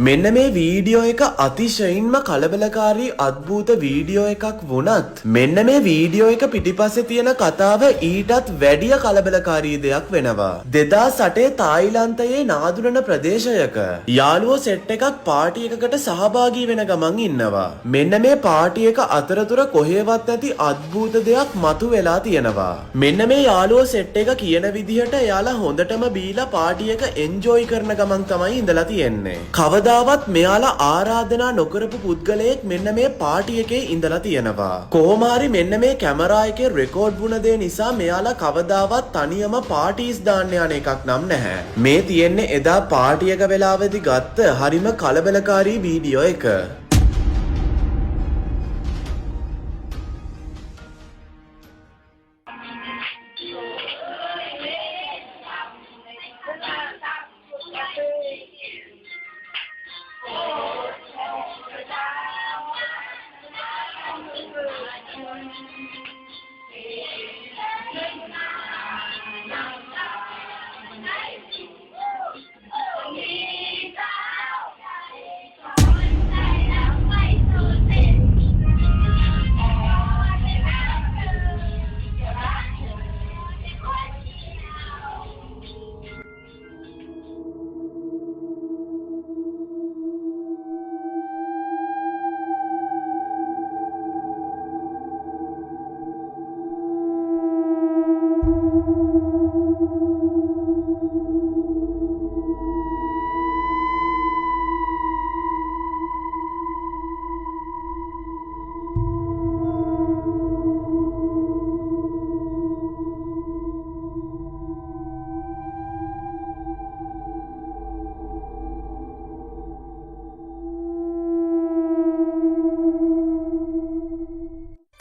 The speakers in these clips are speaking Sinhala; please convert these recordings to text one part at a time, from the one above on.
මෙන්න මේ වීඩියෝ එක අතිශයින්ම කලබලකාරී අద్භූත වීඩියෝ එකක් වුණත් මෙන්න මේ වීඩියෝ එක පිටිපස්සේ තියෙන කතාව ඊටත් වැඩිය කලබලකාරී දෙයක් වෙනවා. 2008 තායිලන්තයේ නාදුරන ප්‍රදේශයක යාළුවෝ සෙට් එකක් පාටි එකකට සහභාගී වෙන ගමන් ඉන්නවා. මෙන්න මේ පාටි එක අතරතුර කොහෙවත් නැති අద్භූත දෙයක් මතුවෙලා තියෙනවා. මෙන්න මේ යාළුවෝ සෙට් එක කියන විදිහට එයාලා හොඳටම බීලා පාටි එක එන්ජොයි කරන ගමන් තමයි ඉඳලා තියෙන්නේ. කවදාවත් මෙයාලා ආරාධනා නොකරපු පුද්ගලයෙක් මෙන්න මේ පාටි එකේ ඉඳලා තියෙනවා. කොහොම හරි මෙන්න මේ කැමරා එකේ රෙකෝඩ් වුණ දේ නිසා මෙයාලා කවදාවත් තනියම පාටිස් දාන්න යන එකක් නම් නැහැ. මේ තියෙන්නේ එදා පාටි එක වෙලාවෙදි ගත්ත හරිම කලබලකාරී වීඩියෝ එක.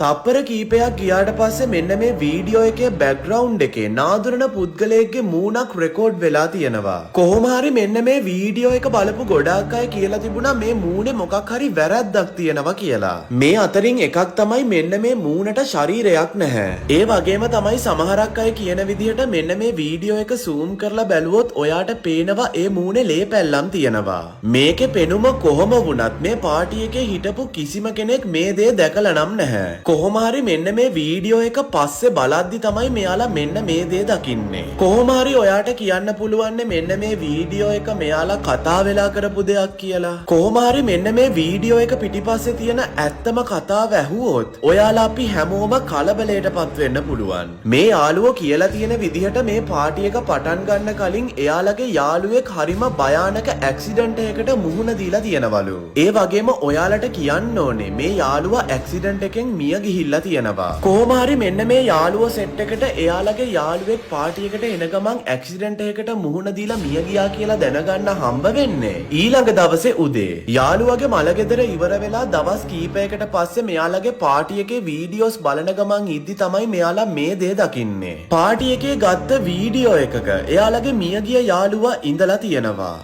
තප්පර කීපයක් ගියාට පස්සේ මෙන්න මේ වීඩියෝ එකේ බෑග්ග්‍රවුන්ඩ් එකේ නාදුරන පුද්ගලයෙක්ගේ මූණක් රෙකෝඩ් වෙලා තියෙනවා. කොහොම හරි මෙන්න මේ වීඩියෝ එක බලපු ගොඩාක් අය කියලා තිබුණා මේ මූණේ මොකක් හරි වැරද්දක් තියෙනවා කියලා. මේ අතරින් එකක් තමයි මෙන්න මේ මූණට ශරීරයක් නැහැ. ඒ වගේම තමයි සමහරක් අය කියන විදිහට මෙන්න මේ වීඩියෝ එක zoom කරලා බැලුවොත් ඔයාට පේනවා ඒ මූණේ ලේ පැල්ලම් තියෙනවා. මේකේ පෙනුම කොහොම වුණත් මේ පාටි එකේ හිටපු කිසිම කෙනෙක් මේ දේ දැකලා නම් නැහැ. කොහොම හරි මෙන්න මේ වීඩියෝ එක පස්සේ බලද්දි තමයි මෙයාලා මෙන්න මේ දේ දකින්නේ. කොහොම හරි ඔයාට කියන්න පුළුවන් මෙන්න මේ වීඩියෝ එක මෙයාලා කතා වෙලා කරපු දෙයක් කියලා. කොහොම හරි මෙන්න මේ වීඩියෝ එක පිටිපස්සේ තියෙන ඇත්තම කතාව ඇහුවොත් ඔයාලා අපි හැමෝම කලබලයටපත් වෙන්න පුළුවන්. මේ යාළුවෝ කියලා තියෙන විදිහට මේ පාටි එක පටන් ගන්න කලින් එයාලගේ යාළුවෙක් හරිම භයානක ඇක්සිඩන්ට් එකකට මුහුණ දීලා තියෙනවලු. ඒ වගේම ඔයාලට කියන්න ඕනේ මේ යාළුවා ඇක්සිඩන්ට් එකෙන් මිය ගිහිල්ලා තියෙනවා. කොහොම හරි මෙන්න මේ යාළුවෝ සෙට් එකට එයාලගේ යාළුවෙක් පාටි එකට එන ගමන් ඇක්සිඩන්ට් එකකට මුහුණ දීලා මිය ගියා කියලා දැනගන්න හම්බ වෙන්නේ ඊළඟ දවසේ උදේ. යාළුවගේ මලගෙදර ඉවර වෙලා දවස් කීපයකට පස්සේ මෙයාලගේ පාටි එකේ වීඩියෝස් බලන ගමන් ඉද්දි තමයි මෙයාලා මේ දේ දකින්නේ. පාටි එකේ ගත්ත වීඩියෝ එකක එයාලගේ මිය ගිය යාළුවා ඉඳලා තියෙනවා.